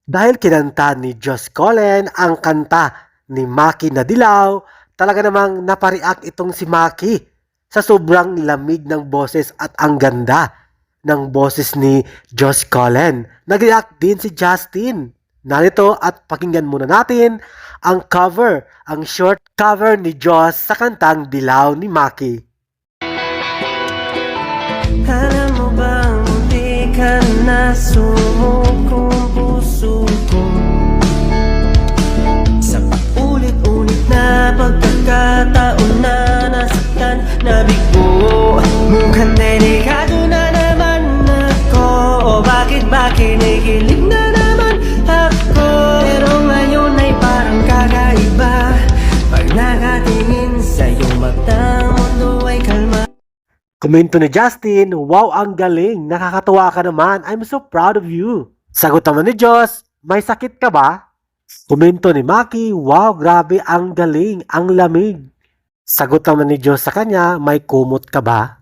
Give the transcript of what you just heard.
Dahil kinanta ni Joss Cullen ang kanta ni Maki na Dilaw, talaga namang napariak itong si Maki sa sobrang lamig ng boses at ang ganda ng boses ni Joss Cullen. Nag-react din si Justin. Narito at pakinggan muna natin ang cover, ang short cover ni Joss sa kantang Dilaw ni Maki. Alam mo bang hindi ka na sumukong puso ko? Sa paulit-ulit na pagkakataon na nasaktan, nabigo, mukhang delikado na naman ako. O bakit ba kinikilig na naman ako? Pero ngayon ay parang kakaiba, pag nakatingin sa iyong mata, mundo ay kalma. Komento ni Justin, wow, ang galing, nakakatuwa ka naman, I'm so proud of you. Sagot naman ni Joss, may sakit ka ba? Komento ni Maki, wow, grabe, ang galing, ang lamig. Sagot naman ni Joss sa kanya, may kumot ka ba?